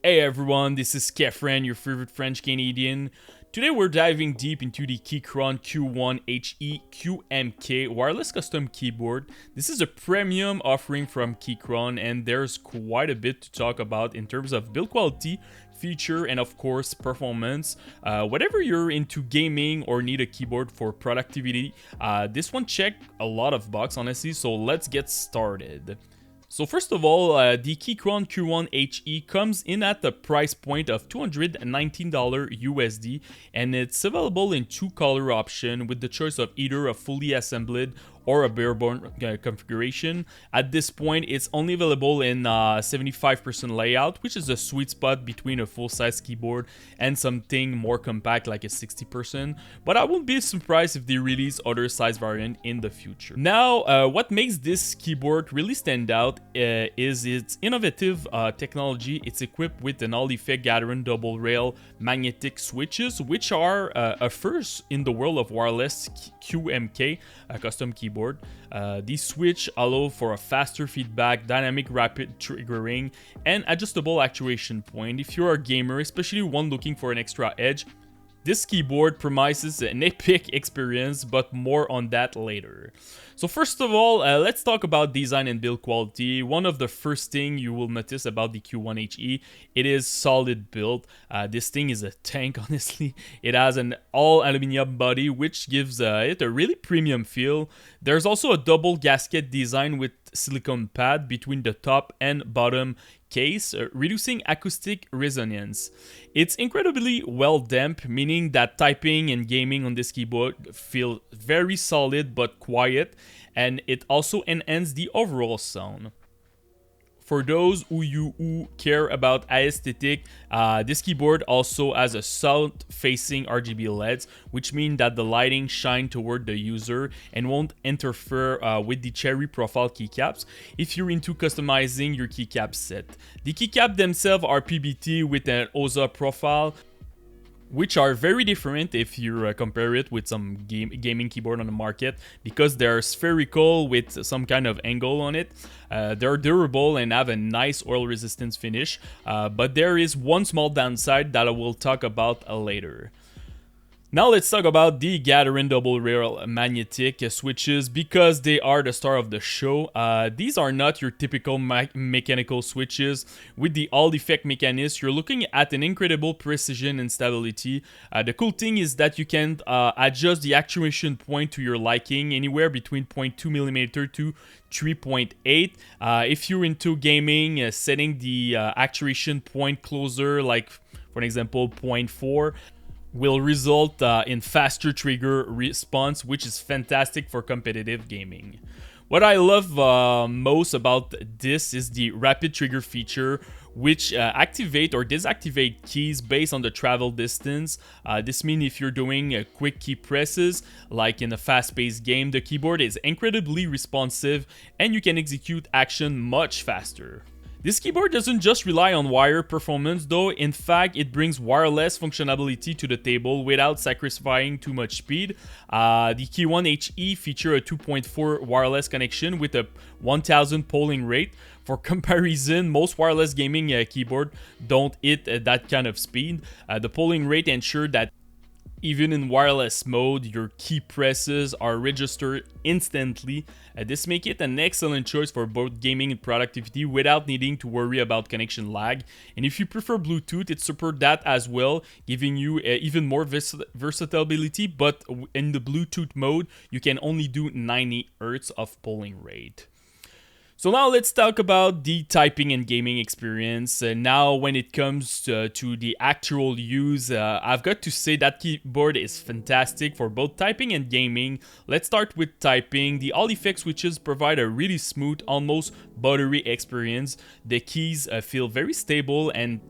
Hey everyone, this is Keychron, your favorite French Canadian. Today we're diving deep into the Keychron Q1 HE QMK wireless custom keyboard. This is a premium offering from Keychron and there's quite a bit to talk about in terms of build quality, feature, and of course performance. Whatever you're into gaming or need a keyboard for productivity, this one checked a lot of boxes honestly, so let's get started. So first of all, the Keychron Q1 HE comes in at the price point of $219 USD, and it's available in two color options with the choice of either a fully assembled or a bare-bone configuration. At this point, it's only available in 75% layout, which is a sweet spot between a full-size keyboard and something more compact like a 60%, but I won't be surprised if they release other size variant in the future. Now, what makes this keyboard really stand out is its innovative technology. It's equipped with an all-effect gathering double rail magnetic switches, which are a first in the world of wireless QMK, a custom keyboard. These switch allow for a faster feedback, dynamic rapid triggering, and adjustable actuation point. If you're a gamer, especially one looking for an extra edge, this keyboard promises an epic experience, but more on that later. So first of all, let's talk about design and build quality. One of the first thing you will notice about the Q1 HE, it is solid build. This thing is a tank, honestly. It has an all aluminum body, which gives it a really premium feel. There's also a double gasket design with silicone pad between the top and bottom case, reducing acoustic resonance. It's incredibly well damped, meaning that typing and gaming on this keyboard feel very solid but quiet, and it also enhances the overall sound. For those who care about aesthetic, this keyboard also has a south-facing RGB LEDs, which mean that the lighting shine toward the user and won't interfere with the cherry profile keycaps if you're into customizing your keycap set. The keycaps themselves are PBT with an OZA profile, which are very different if you compare it with some gaming keyboard on the market, because they're spherical with some kind of angle on it. They're durable and have a nice oil resistance finish, but there is one small downside that I will talk about later. Now let's talk about the gathering double rail magnetic switches, because they are the star of the show. These are not your typical mechanical switches. With the all effect mechanism, you're looking at an incredible precision and stability. The cool thing is that you can adjust the actuation point to your liking, anywhere between 0.2mm to 3.8. If you're into gaming, setting the actuation point closer, like for example 0.4, will result in faster trigger response, which is fantastic for competitive gaming. What I love most about this is the rapid trigger feature, which activate or deactivate keys based on the travel distance. This means if you're doing quick key presses, like in a fast-paced game, the keyboard is incredibly responsive and you can execute action much faster. This keyboard doesn't just rely on wire performance though. In fact, it brings wireless functionality to the table without sacrificing too much speed. The Q1 HE features a 2.4 wireless connection with a 1000 polling rate. For comparison, most wireless gaming keyboard don't hit that kind of speed. The polling rate ensures that even in wireless mode, your key presses are registered instantly. This makes it an excellent choice for both gaming and productivity without needing to worry about connection lag. And if you prefer Bluetooth, it supports that as well, giving you even more versatility. But in the Bluetooth mode, you can only do 90 Hz of polling rate. So now let's talk about the typing and gaming experience. Now when it comes to the actual use, I've got to say that keyboard is fantastic for both typing and gaming. Let's start with typing. The all effect switches provide a really smooth, almost buttery experience. The keys feel very stable, and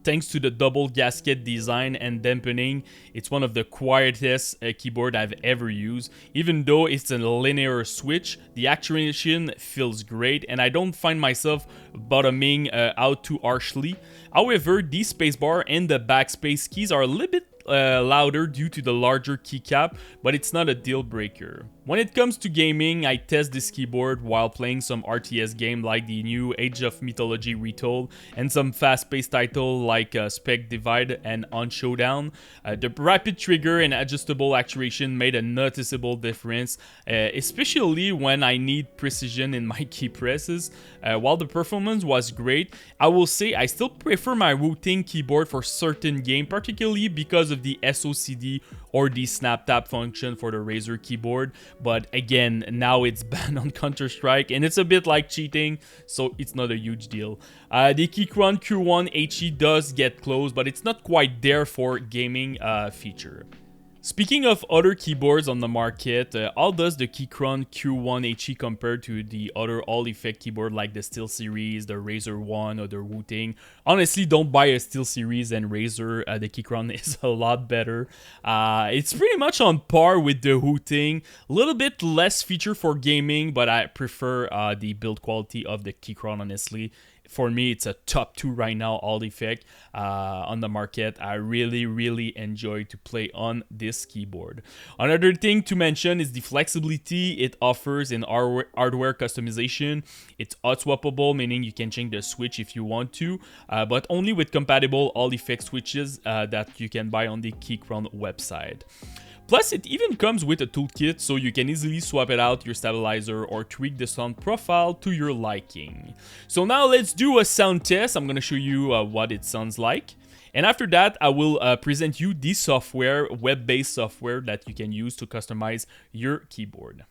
thanks to the double gasket design and dampening, it's one of the quietest keyboard I've ever used. Even though it's a linear switch, the actuation feels great and I don't find myself bottoming out too harshly. However, the spacebar and the backspace keys are a little bit louder due to the larger keycap, but it's not a deal breaker. When it comes to gaming, I test this keyboard while playing some RTS game like the new Age of Mythology Retold and some fast-paced title like Spec Divide and On Showdown. The rapid trigger and adjustable actuation made a noticeable difference, especially when I need precision in my key presses. While the performance was great, I will say I still prefer my routing keyboard for certain games, particularly because of the SOCD or the snap tap function for the Razer keyboard. But again, now it's banned on Counter-Strike and it's a bit like cheating, so it's not a huge deal. The Keychron Q1 HE does get close, but it's not quite there for gaming feature. Speaking of other keyboards on the market, how does the Keychron Q1 HE compare to the other all-effect keyboard like the SteelSeries, the Razer One, or the Wooting? Honestly, don't buy a SteelSeries and Razer. The Keychron is a lot better. It's pretty much on par with the Wooting. A little bit less feature for gaming, but I prefer the build quality of the Keychron, honestly. For me, it's a top 2 right now, all effect on the market. I really enjoy to play on this keyboard. Another thing to mention is the flexibility it offers in hardware customization. It's hot-swappable, meaning you can change the switch if you want to, but only with compatible all effect switches that you can buy on the Keychron website. Plus, it even comes with a toolkit, so you can easily swap it out your stabilizer or tweak the sound profile to your liking. So now let's do a sound test. I'm gonna show you what it sounds like. And after that, I will present you the software, web-based software that you can use to customize your keyboard.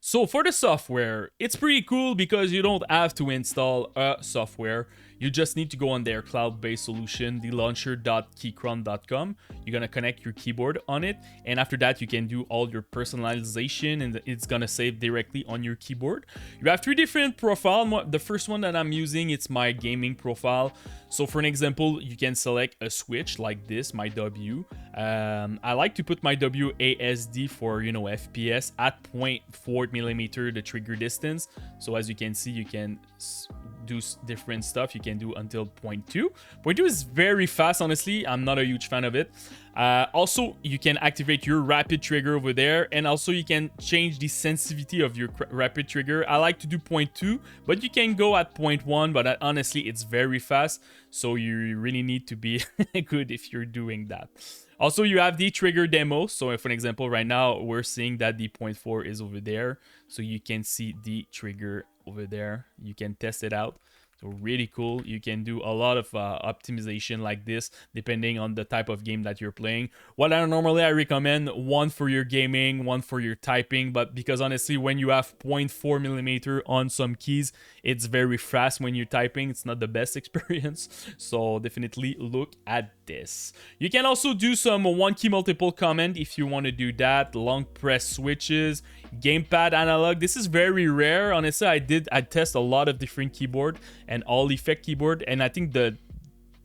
So for the software, it's pretty cool because you don't have to install a software. You just need to go on their cloud-based solution, the launcher.keychron.com. You're gonna connect your keyboard on it, and after that you can do all your personalization and it's gonna save directly on your keyboard. You have 3 different profiles. The first one that I'm using, it's my gaming profile. So for an example, you can select a switch like this, my W. I like to put my WASD for, you know, FPS at 0.4 millimeter, the trigger distance. So as you can see, you can do different stuff. You can do until 0.2. 0.2 is very fast, honestly. I'm not a huge fan of it. Also, you can activate your rapid trigger over there, and also you can change the sensitivity of your rapid trigger. I like to do 0.2, but you can go at 0.1, but honestly, it's very fast, so you really need to be good if you're doing that. Also, you have the trigger demo. So for an example, right now, we're seeing that the 0.4 is over there, so you can see the trigger over there. You can test it out. So really cool. You can do a lot of optimization like this depending on the type of game that you're playing. What I recommend, one for your gaming, one for your typing, but because honestly when you have 0.4 millimeter on some keys, it's very fast when you're typing. It's not the best experience, so definitely look at this. You can also do some one key multiple command if you want to do that. Long press switches, gamepad analog. This is very rare. Honestly, I test a lot of different keyboard and all effect keyboard, and I think the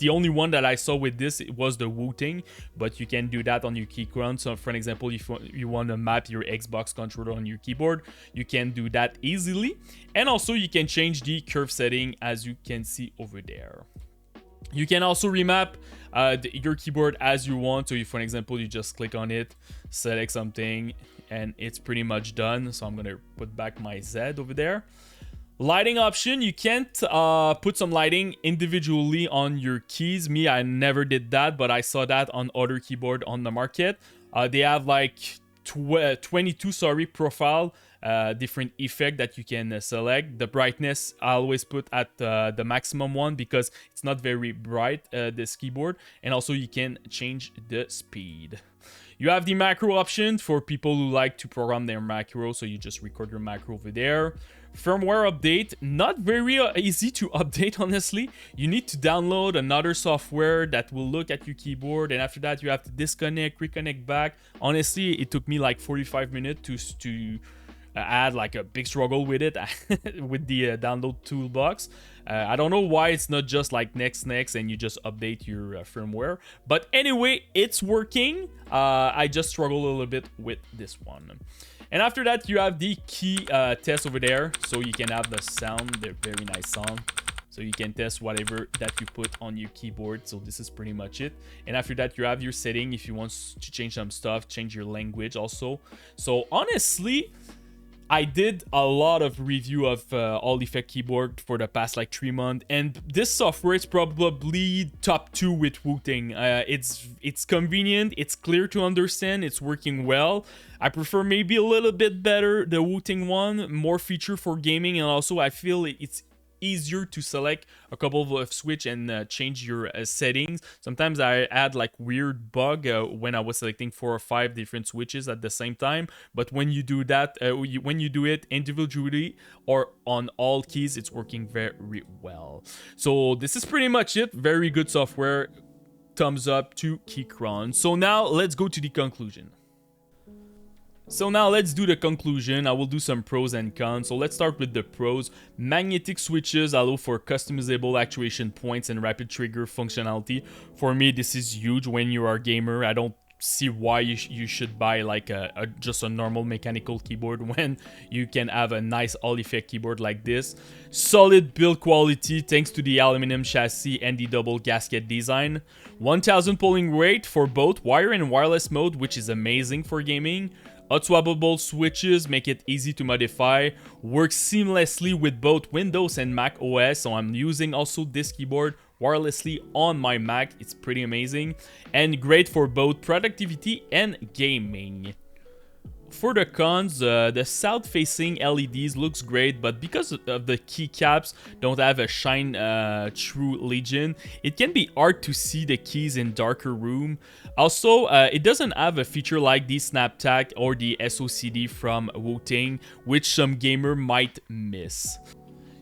only one that I saw with this was the Wooting, but you can do that on your Keychron. So for an example, if you want to map your Xbox controller on your keyboard, you can do that easily. And also you can change the curve setting as you can see over there. You can also remap your keyboard as you want. So if, for example, you just click on it, select something, and it's pretty much done. So I'm gonna put back my Z over there. Lighting option, you can't put some lighting individually on your keys. Me, I never did that, but I saw that on other keyboard on the market. They have like 22 profile different effect that you can select. The brightness I always put at the maximum one because it's not very bright, this keyboard, and also you can change the speed. You have the macro option for people who like to program their macro, so you just record your macro over there. Firmware update, not very easy to update, honestly. You need to download another software that will look at your keyboard, and after that you have to disconnect, reconnect back. Honestly, it took me like 45 minutes to add like a big struggle with it with the download toolbox. I don't know why it's not just like next and you just update your firmware, but anyway, it's working. I just struggle a little bit with this one. And after that, you have the key test over there, so you can have the sound, the very nice sound. So you can test whatever that you put on your keyboard. So this is pretty much it. And after that, you have your setting if you want to change some stuff, change your language also. So honestly, I did a lot of review of All Effect keyboard for the past like 3 months, and this software is probably top 2 with Wu-Tang. It's convenient, it's clear to understand, it's working well. I prefer maybe a little bit better the Wu-Tang one, more feature for gaming, and also I feel it's easier to select a couple of switch and change your settings. Sometimes I had like weird bug when I was selecting 4 or 5 different switches at the same time, but when you do that, when you do it individually or on all keys, it's working very well. So this is pretty much it. Very good software. Thumbs up to Keychron. So now let's go to the conclusion. So now let's do the conclusion. I will do some pros and cons. So let's start with the pros. Magnetic switches allow for customizable actuation points and rapid trigger functionality. For me, this is huge when you are a gamer. I don't see why you should buy like just a normal mechanical keyboard when you can have a nice all effect keyboard like this. Solid build quality thanks to the aluminum chassis and the double gasket design. 1000 polling rate for both wire and wireless mode, which is amazing for gaming. Hot-swappable switches make it easy to modify, works seamlessly with both Windows and Mac OS, so I'm using also this keyboard wirelessly on my Mac. It's pretty amazing and great for both productivity and gaming. For the cons, the south-facing LEDs looks great, but because of the keycaps don't have a shine through Legion, it can be hard to see the keys in darker room. Also, it doesn't have a feature like the SnapTag or the SOCD from Wu-Tang, which some gamer might miss.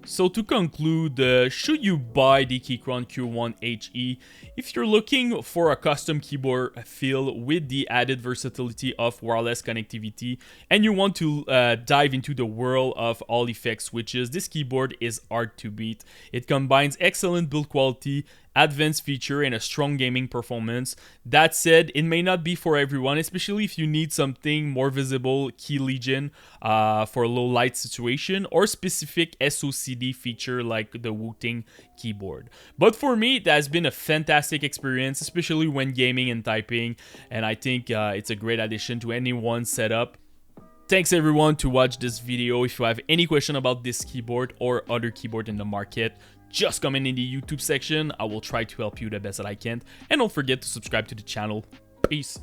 So to conclude, should you buy the Keychron Q1 HE? If you're looking for a custom keyboard feel with the added versatility of wireless connectivity and you want to dive into the world of all effect switches, this keyboard is hard to beat. It combines excellent build quality, advanced feature, and a strong gaming performance. That said, it may not be for everyone, especially if you need something more visible, key Legion for a low light situation, or specific SOCD feature like the Wu-Tang keyboard. But for me, it has been a fantastic experience, especially when gaming and typing, and I think it's a great addition to anyone's setup. Thanks everyone to watch this video. If you have any question about this keyboard or other keyboard in the market, just comment in the YouTube section. I will try to help you the best that I can. And don't forget to subscribe to the channel. Peace.